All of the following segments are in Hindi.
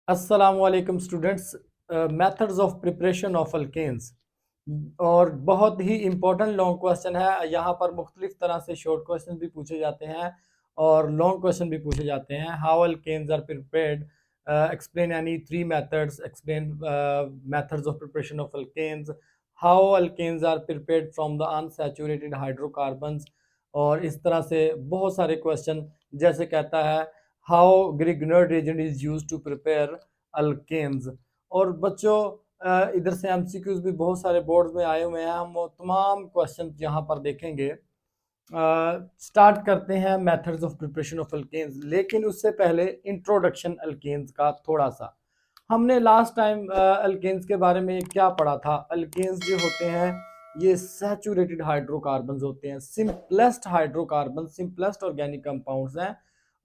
अस्सलाम वालेकुम students. Methods of preparation of alkanes और बहुत ही इम्पोर्टेंट लॉन्ग क्वेश्चन है। यहाँ पर मुख्तलिफ तरह से शॉर्ट क्वेश्चन भी पूछे जाते हैं और लॉन्ग क्वेश्चन भी पूछे जाते हैं। How alkanes are prepared, explain any three methods, explain methods of preparation of alkanes, how alkanes are prepared from the unsaturated hydrocarbons. और इस तरह से बहुत सारे क्वेश्चन, जैसे कहता है how Grignard reagent is used to prepare alkanes. और बच्चों इधर से एमसीक्यूज भी बहुत सारे बोर्ड्स में आए हुए हैं, हम वो तमाम क्वेश्चन यहाँ पर देखेंगे। स्टार्ट करते हैं methods of preparation of alkanes, लेकिन उससे पहले इंट्रोडक्शन अल्केन्स का थोड़ा सा। हमने लास्ट टाइम अल्केन्स के बारे में क्या पढ़ा था। अल्केन्स जो होते हैं ये सैचुरेटेड हाइड्रोकार्बन्स होते हैं, simplest hydrocarbon, simplest organic compounds हैं।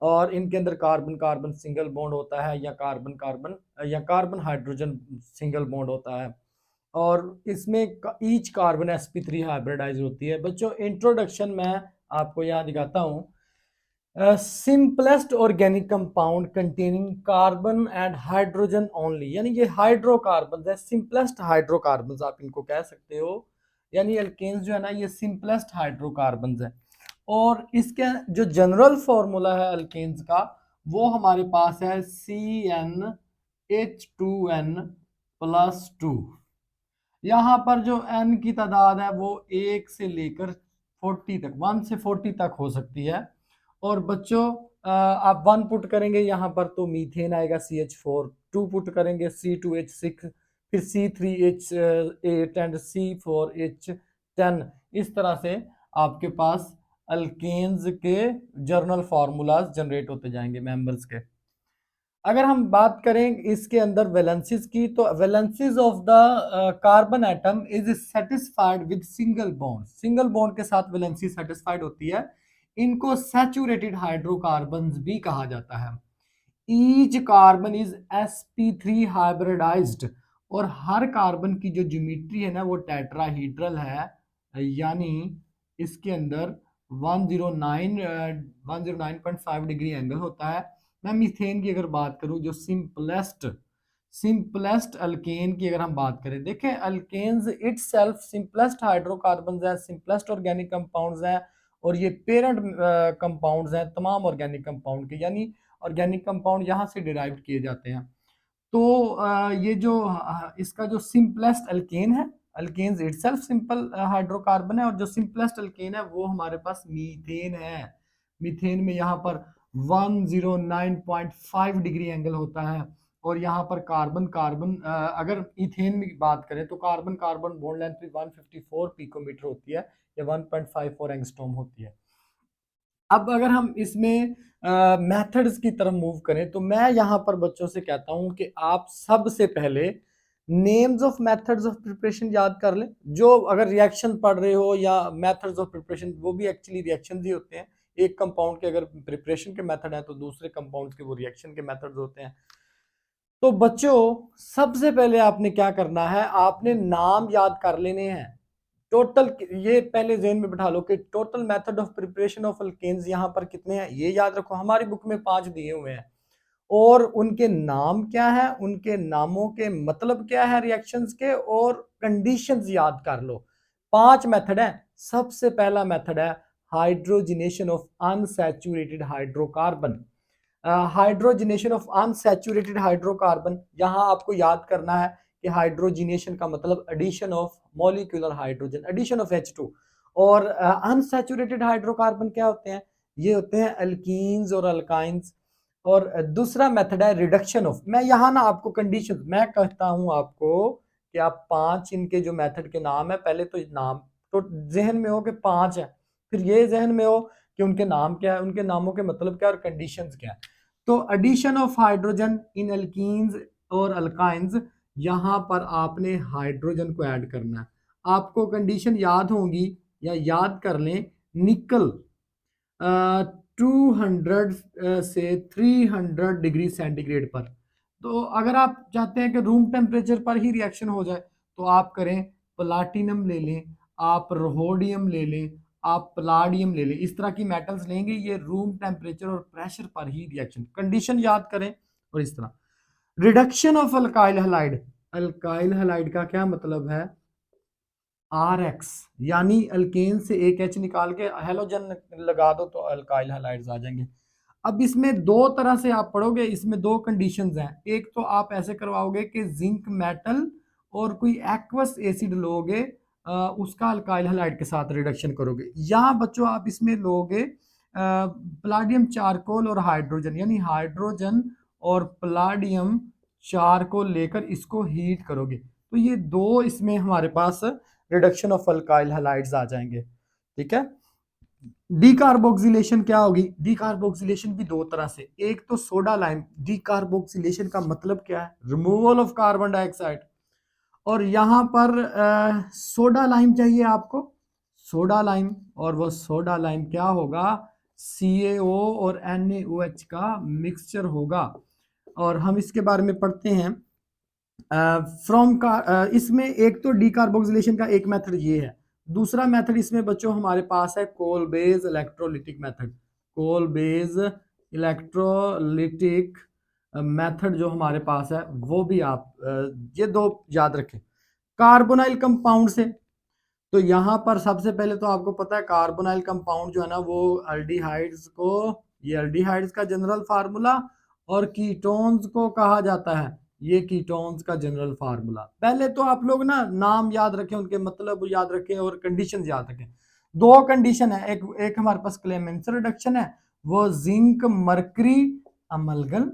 और इनके अंदर कार्बन कार्बन सिंगल बॉन्ड होता है या कार्बन कार्बन या कार्बन हाइड्रोजन सिंगल बॉन्ड होता है। और इसमें ईच कार्बन sp3 हाइब्रिडाइज होती है। बच्चों इंट्रोडक्शन में आपको यहाँ दिखाता हूँ। Simplest organic compound containing carbon and hydrogen only, यानी ये हाइड्रोकार्बन है, सिंपलेस्ट हाइड्रोकार्बन आप इनको कह सकते हो। यानी अल्केन्स जो है ना ये सिंपलेस्ट हाइड्रोकार्बन है। और इसके जो जनरल फॉर्मूला है अल्केन्स का वो हमारे पास है CnH2n+2। यहाँ पर जो n की तादाद है वो 1 से लेकर 40 तक, 1 से 40 तक हो सकती है। और बच्चों आप 1 पुट करेंगे यहाँ पर तो मीथेन आएगा CH4, 2 पुट करेंगे C2H6, फिर C3H8 एंड C4H10। इस तरह से आपके पास अल्केन्स के जर्नल फार्मूलाज जनरेट होते जाएंगे मेंबर्स के। अगर हम बात करें इसके अंदर वैलेंसीज की, तो valencies of the carbon atom is satisfied with single bond. Single bond के साथ वैलेंसी सेटिस्फाइड होती है। इनको सैचुरेटेड हाइड्रोकार्बन्स भी कहा जाता है। Each carbon is sp3 hybridised, और हर कार्बन की जो ज्योमेट्री है ना वो टेट्राहीड्रल है, यानी इसके अंदर 109.5 डिग्री एंगल होता है। मैं मीथेन की अगर बात करूं, जो सिंपलेस्ट अल्केन की अगर हम बात करें, देखें अल्केन्स इटसेल्फ सिंपलेस्ट हाइड्रोकार्बन्स हैं, सिंपलेस्ट ऑर्गेनिक कंपाउंड्स हैं। और ये पेरेंट कंपाउंड्स हैं तमाम ऑर्गेनिक कंपाउंड के, यानी ऑर्गेनिक कंपाउंड यहाँ से डिराइव किए जाते हैं। तो ये जो इसका जो सिंपलेस्ट अल्केन है, अल्केन्स इटसेल्फ सिंपल हाइड्रोकार्बन है, और जो सिंपलेस्ट अल्केन है वो हमारे पास मीथेन है। मीथेन में यहाँ पर 109.5 डिग्री एंगल होता है। और यहाँ पर कार्बन कार्बन अगर इथेन में बात करें तो कार्बन कार्बन बॉन्ड लेंथ भी 154 पिकोमीटर होती है या 1.54 एंगस्ट्रॉम होती है। अब अगर हम इसमें मेथड्स की तरफ मूव करें, तो मैं यहाँ पर बच्चों से कहता हूँ कि आप सबसे पहले names of methods of preparation याद कर लें। जो अगर रिएक्शन पढ़ रहे हो या मेथड्स ऑफ प्रिपरेशन, वो भी एक्चुअली रिएक्शन ही होते हैं। एक कंपाउंड के अगर प्रिपरेशन के मेथड है तो दूसरे कंपाउंड के वो रिएक्शन के मेथड्स होते हैं। तो बच्चों सबसे पहले आपने क्या करना है, आपने नाम याद कर लेने हैं। टोटल ये पहले ज़हन में बिठा लो कि total method of preparation of alkanes यहाँ पर कितने हैं, ये याद रखो। हमारी बुक में 5 दिए हुए हैं और उनके नाम क्या है, उनके नामों के मतलब क्या है रिएक्शंस के, और कंडीशंस याद कर लो। 5 मेथड है। सबसे पहला मेथड है hydrogenation of unsaturated hydrocarbon. Hydrogenation of unsaturated hydrocarbon, यहाँ आपको याद करना है कि हाइड्रोजिनेशन का मतलब addition of molecular hydrogen, addition of H2। और अनसैचुरेटेड हाइड्रोकार्बन क्या होते हैं, ये होते हैं अल्कीन्स और अल्काइंस। और दूसरा मेथड है रिडक्शन ऑफ। मैं यहाँ ना आपको कंडीशन मैं कहता हूँ आपको कि आप 5 इनके जो मेथड के नाम है, पहले तो नाम तो जहन में हो कि 5 है, फिर ये जहन में हो कि उनके नाम क्या है, उनके नामों के मतलब क्या और कंडीशंस क्या है। तो addition of hydrogen in alkenes और अल्काइंस, यहाँ पर आपने हाइड्रोजन को ऐड करना है। आपको कंडीशन याद होंगी या याद कर लें। निकल 200 से 300 डिग्री सेंटीग्रेड पर। तो अगर आप चाहते हैं कि रूम टेम्परेचर पर ही रिएक्शन हो जाए तो आप करें प्लाटिनम ले लें, आप रोहोडियम ले लें, आप पलाडियम ले लें। इस तरह की मेटल्स लेंगे, ये रूम टेम्परेचर और प्रेशर पर ही रिएक्शन, कंडीशन याद करें। और इस तरह reduction of alkyl halide, alkyl halide का क्या मतलब है, RX, यानी अल्केन से एक H निकाल के हेलोजन लगा दो तो अल्काइल हलाइड्स आ जाएंगे। अब इसमें दो तरह से आप पढ़ोगे, इसमें दो कंडीशंस हैं। एक तो आप ऐसे करवाओगे कि जिंक मेटल और कोई एक्वस एसिड लोगे, उसका अल्काइल हलाइड के साथ रिडक्शन करोगे। यहाँ बच्चों आप इसमें लोगे प्लाडियम चारकोल और हाइड्रोजन, यानी हाइड्रोजन और प्लाडियम चारकोल लेकर इसको हीट करोगे, तो ये दो इसमें हमारे पास रिडक्शन ऑफ अल्काइल हलाइड्स आ जाएंगे। ठीक है। डीकार्बोक्सिलेशन क्या होगी, डीकार्बोक्सिलेशन भी दो तरह से, एक तो सोडा लाइम, डीकार्बोक्सिलेशन का मतलब क्या है, रिमूवल ऑफ कार्बन डाइऑक्साइड, और यहां पर सोडा लाइम चाहिए आपको, सोडा लाइम, और वो सोडा लाइम क्या होगा, CaO और NaOH का मिक्सचर होगा। और हम इसके बारे में पढ़ते हैं फ्रॉम का, इसमें एक तो डीकार्बोक्सिलेशन का एक मेथड ये है। दूसरा मेथड इसमें बच्चों हमारे पास है Kolbe's electrolytic method, Kolbe's electrolytic method जो हमारे पास है वो भी आप ये दो याद रखें। कार्बोनाइल कंपाउंड से, तो यहाँ पर सबसे पहले तो आपको पता है कार्बोनाइल कंपाउंड जो है ना वो अल्डिहाइड्स को, ये अल्डिहाइड्स का जनरल फार्मूला, और कीटोन्स को कहा जाता है, ये कीटोन्स का जनरल फार्मूला। पहले तो आप लोग ना नाम याद रखें, उनके मतलब याद रखें और कंडीशन याद रखें। दो कंडीशन है, एक एक हमारे पास क्लेमेंसर रिडक्शन है, वो zinc mercury amalgam,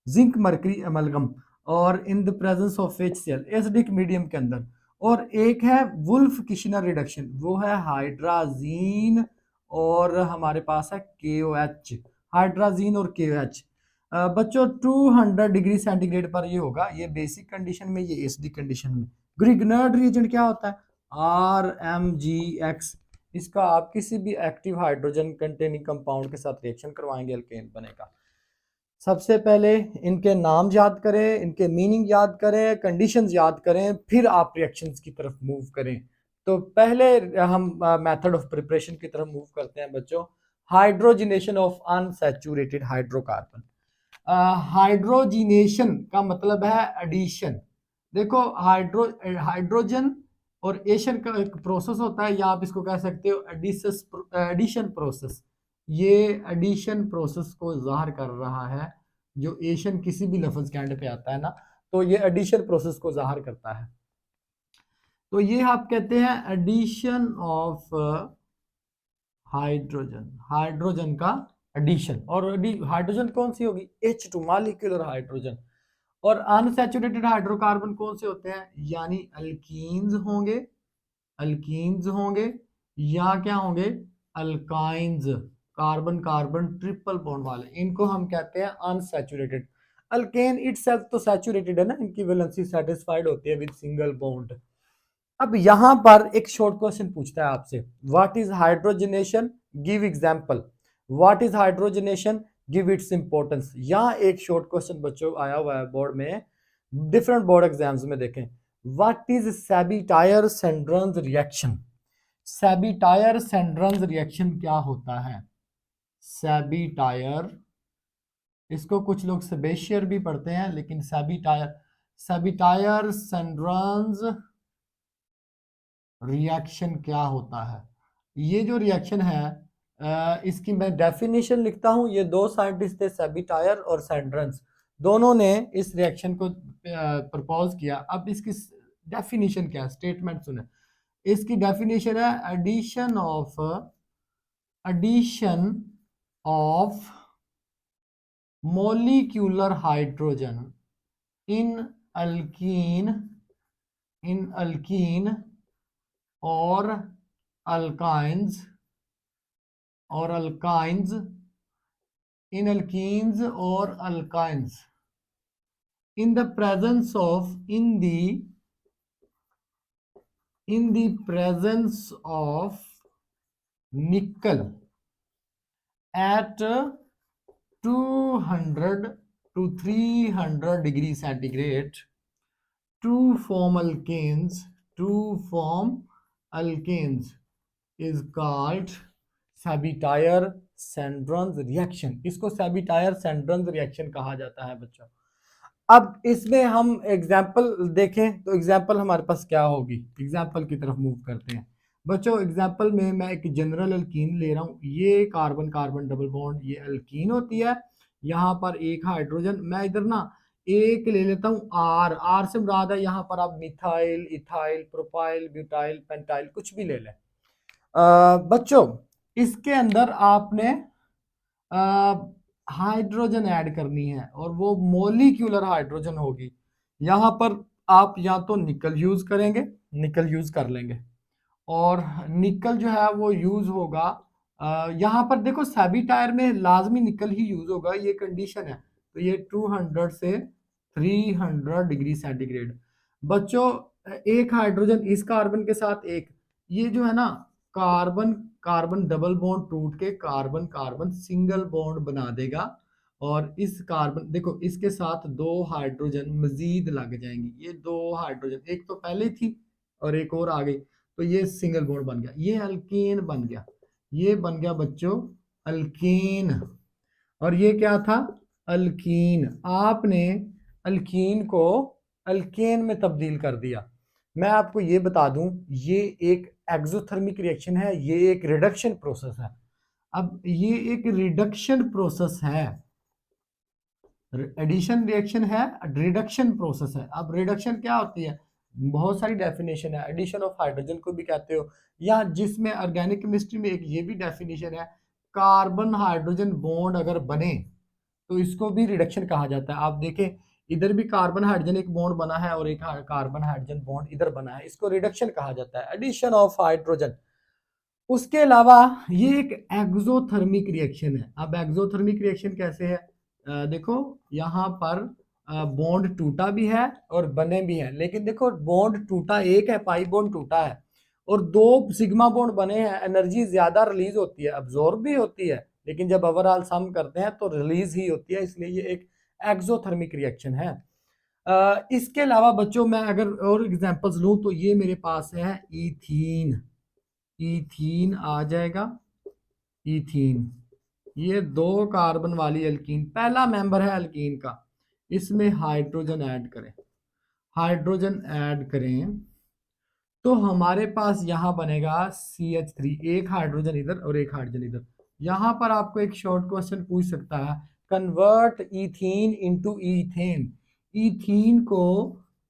zinc mercury amalgam, और in the presence of HCl acidic medium के अंदर। और एक है वुल्फ किशनर रिडक्शन, वो है हाइड्राजीन और हमारे पास है KOH, हाइड्राजीन और KOH। बच्चों 200 डिग्री सेंटीग्रेड पर ये होगा, ये बेसिक कंडीशन में, ये एसिडिक कंडीशन में। ग्रिग्नर्ड रिएजेंट क्या होता है, RMgX, इसका आप किसी भी एक्टिव हाइड्रोजन कंटेनिंग कंपाउंड के साथ रिएक्शन करवाएंगे, अल्केन बनेगा। सबसे पहले इनके नाम याद करें, इनके मीनिंग याद करें, कंडीशंस याद करें, फिर आप रिएक्शंस की तरफ मूव करें। तो पहले हम मेथड ऑफ प्रिपरेशन की तरफ मूव करते हैं बच्चों। Hydrogenation of unsaturated hydrocarbon. Hydrogenation का मतलब है एडिशन। देखो हाइड्रोजन और एशन का एक प्रोसेस होता है, या आप इसको कह सकते हो एडिशन प्रोसेस। ये एडिशन प्रोसेस को ज़ाहिर कर रहा है, जो एशन किसी भी लफ्ज के एंड पे आता है ना, तो ये एडिशन प्रोसेस को ज़ाहिर करता है। तो ये आप कहते हैं एडिशन ऑफ हाइड्रोजन, हाइड्रोजन का एडिशन। और हाइड्रोजन कौन सी होगी, H2 मॉलिक्यूलर हाइड्रोजन। और अनसैचुरेटेड हाइड्रोकार्बन कौन से होते हैं, यानी अल्कीन्स होंगे, अल्कीन्स होंगे, या क्या होंगे, alkynes, carbon carbon triple bond वाले, इनको हम कहते हैं अनसैचुरेटेड। अल्केन इटसेल्फ तो सैचुरेटेड है ना, इनकी वैलेंसी सेटिस्फाइड होती है विद सिंगल बॉन्ड। अब यहां पर एक शॉर्ट क्वेश्चन पूछता है आपसे, what is hydrogenation, give example. What is hydrogenation, give its importance. यहाँ एक शॉर्ट क्वेश्चन बच्चों आया हुआ है बोर्ड में, डिफरेंट बोर्ड एग्जाम्स में देखें। What is सैबिटायर Senderens reaction, सैबिटायर Senderens reaction क्या होता है, सैबिटायर, इसको कुछ लोग सेबेशियर भी पढ़ते हैं, लेकिन सैबिटायर, सैबिटायर सेंड्रन्स रिएक्शन क्या होता है। ये जो रिएक्शन है इसकी मैं डेफिनेशन लिखता हूं। ये दो साइंटिस्ट थे, सैबिटायर और सेंड्रन्स, दोनों ने इस रिएक्शन को प्रपोज किया। अब इसकी डेफिनेशन क्या है, स्टेटमेंट सुने। इसकी डेफिनेशन है addition of molecular hydrogen in alkene, in alkene और अल्काइंस, और अल्काइंस, इन अल्कीन्स और alkynes, in the presence of, in the presence of nickel at 200 to 300 degree centigrade to form alkanes, to form alkanes is called Sabatier Senderens reaction. इसको सैबिटायर सेंड्रन्स रिएक्शन कहा जाता है बच्चों। अब इसमें हम एग्जाम्पल देखें तो एग्जाम्पल हमारे पास क्या होगी, एग्जाम्पल की तरफ मूव करते हैं बच्चों। एग्जाम्पल में मैं एक जनरल अल्कीन ले रहा हूँ, ये कार्बन कार्बन डबल बॉन्ड ये अल्कीन होती है, यहाँ पर एक हाइड्रोजन, मैं इधर ना एक ले लेता हूँ आर, आर से मुराद है यहाँ पर आप methyl, ethyl, propyl, butyl, pentyl कुछ भी ले लें। बच्चों इसके अंदर आपने हाइड्रोजन ऐड करनी है और वो मोलिक्यूलर हाइड्रोजन होगी। यहाँ पर आप या तो निकल यूज करेंगे, निकल यूज कर लेंगे, और निकल जो है वो यूज होगा यहाँ पर देखो सभी टायर में लाजमी निकल ही यूज होगा, ये कंडीशन है। तो ये 200 से 300 डिग्री सेंटीग्रेड। बच्चों एक हाइड्रोजन इस कार्बन के साथ एक, ये जो है ना कार्बन कार्बन डबल बॉन्ड टूट के कार्बन कार्बन सिंगल बॉन्ड बना देगा, और इस कार्बन देखो इसके साथ दो हाइड्रोजन मजीद लग जाएंगी, ये दो हाइड्रोजन एक तो पहले थी और एक और आ गई, तो ये सिंगल बॉन्ड बन गया, ये अल्केन बन गया, ये बन गया बच्चों अल्केन। और ये क्या था अल्कीन, आपने अल्कीन को अल्केन में तब्दील कर दिया। मैं आपको ये बता दूं ये एक एक्सोथर्मिक रिएक्शन है, ये एक रिडक्शन प्रोसेस है। अब ये एक रिडक्शन प्रोसेस है, एडिशन रिएक्शन है, रिडक्शन प्रोसेस है। अब रिडक्शन क्या होती है, बहुत सारी डेफिनेशन है, एडिशन ऑफ हाइड्रोजन को भी कहते हो, या जिसमें ऑर्गेनिक केमिस्ट्री में एक ये भी डेफिनेशन है, कार्बन हाइड्रोजन बॉन्ड अगर बने तो इसको भी रिडक्शन कहा जाता है। आप देखें इधर भी कार्बन हाइड्रोजन एक बॉन्ड बना है और एक कार्बन हाइड्रोजन बॉन्ड इधर बना है, इसको रिडक्शन कहा जाता है, एडिशन ऑफ हाइड्रोजन। उसके अलावा ये एक एक्सोथर्मिक रिएक्शन है। अब एक्सोथर्मिक रिएक्शन कैसे है, देखो यहाँ पर बॉन्ड टूटा भी है और बने भी है, लेकिन देखो बॉन्ड टूटा एक है, पाई बॉन्ड टूटा है, और दो सिग्मा बॉन्ड बने हैं, एनर्जी ज्यादा रिलीज होती है, अब्जॉर्ब भी होती है, लेकिन जब ओवरऑल सम करते हैं तो रिलीज ही होती है, इसलिए ये एक एक्सोथर्मिक रिएक्शन है। इसके अलावा बच्चों मैं अगर और एग्जांपल्स लूं तो ये मेरे पास है इथीन, इथीन आ जाएगा, इथीन ये दो कार्बन वाली अल्कीन, पहला मेंबर है अल्कीन का, इसमें हाइड्रोजन ऐड करें, हाइड्रोजन ऐड करें तो हमारे पास यहाँ बनेगा CH3, एक हाइड्रोजन इधर और एक हाइड्रोजन इधर। यहाँ पर आपको एक शॉर्ट क्वेश्चन पूछ सकता है, convert ethene into ethane, ethene को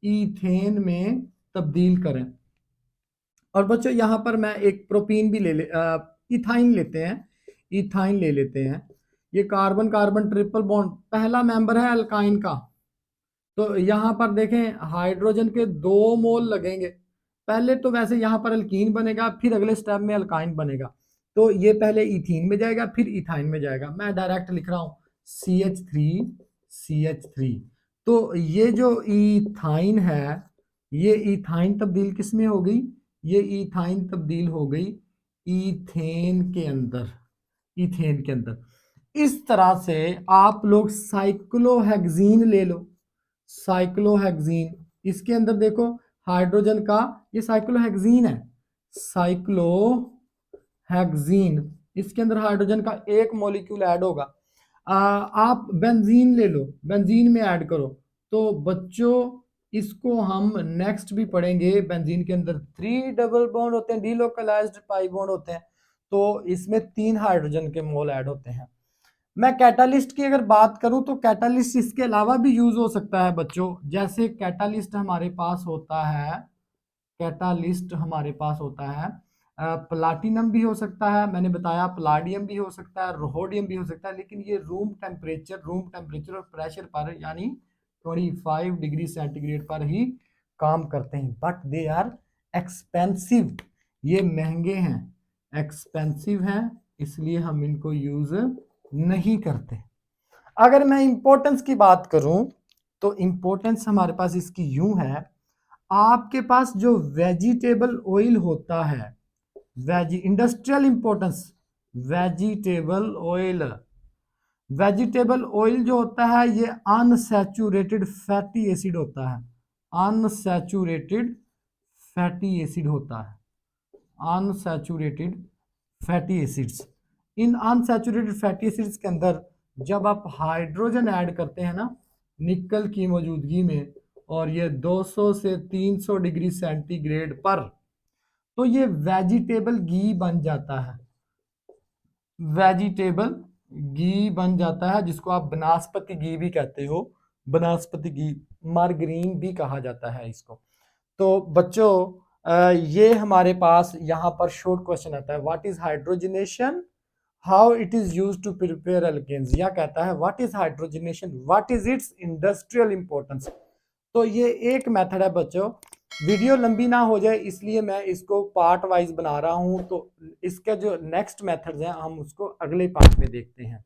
ईथेन में तब्दील करें। और बच्चों यहाँ पर मैं एक प्रोपीन भी इथाइन लेते हैं, इथाइन ले लेते हैं, ये कार्बन कार्बन ट्रिपल बॉन्ड पहला मेंबर है अल्काइन का, तो यहाँ पर देखें हाइड्रोजन के 2 मोल लगेंगे, पहले तो वैसे यहाँ पर अल्कीन बनेगा फिर अगले स्टेप में अल्काइन बनेगा, तो ये पहले इथीन में जाएगा फिर इथाइन में जाएगा, मैं डायरेक्ट लिख रहा हूँ CH3, CH3। तो ये जो इथाइन है ये इथाइन तब्दील किस में हो गई, ये इथाइन तब्दील हो गई इथेन के अंदर, इथेन के अंदर। इस तरह से आप लोग साइक्लोहेक्सीन ले लो, साइक्लोहेक्सीन, इसके अंदर देखो हाइड्रोजन का ये साइक्लोहेक्सीन है, साइक्लोहेक्सीन, इसके अंदर हाइड्रोजन का एक मॉलिक्यूल ऐड होगा। आप बेंजीन ले लो, बेंजीन में ऐड करो, तो बच्चों इसको हम नेक्स्ट भी पढ़ेंगे, बेंजीन के अंदर 3 डबल बॉन्ड होते हैं, डीलोकलाइज्ड पाई बॉन्ड होते हैं, तो इसमें 3 हाइड्रोजन के मोल ऐड होते हैं। मैं कैटालिस्ट की अगर बात करूं तो कैटालिस्ट इसके अलावा भी यूज हो सकता है बच्चों, जैसे कैटालिस्ट हमारे पास होता है, कैटालिस्ट हमारे पास होता है प्लाटिनम भी हो सकता है, मैंने बताया प्लाडियम भी हो सकता है, रोहोडियम भी हो सकता है, लेकिन ये रूम टेम्परेचर और प्रेशर पर यानी 25 डिग्री सेंटीग्रेड पर ही काम करते हैं, बट दे आर एक्सपेंसिव, ये महंगे हैं, एक्सपेंसिव हैं, इसलिए हम इनको यूज नहीं करते। अगर मैं इंपॉर्टेंस की बात करूं तो इंपॉर्टेंस हमारे पास इसकी यूं है, आपके पास जो वेजिटेबल ऑयल होता है, industrial importance, vegetable oil, vegetable oil जो होता है ये अनसैचुरेटेड फैटी एसिड होता है, अनसैचुरेटेड फैटी एसिड होता है, अनसैचुरेटेड फैटी एसिड्स। इन अनसैचुरेटेड फैटी एसिड्स के अंदर जब आप हाइड्रोजन ऐड करते हैं ना, निकल की मौजूदगी में, और ये 200 से 300 डिग्री सेंटीग्रेड पर, तो ये वेजिटेबल घी बन जाता है। वेजिटेबल घी बन जाता है, जिसको आप बनास्पति घी भी कहते हो, बनास्पति घी, मार्गरीन भी कहा जाता है इसको। तो बच्चों ये हमारे पास यहाँ पर शॉर्ट क्वेश्चन आता है, what is hydrogenation, how it is used to prepare alkanes, या कहता है what is hydrogenation, what is its industrial importance. तो ये एक मेथड है बच्चों। वीडियो लंबी ना हो जाए इसलिए मैं इसको पार्ट वाइज बना रहा हूं, तो इसके जो नेक्स्ट मेथड्स हैं हम उसको अगले पार्ट में देखते हैं।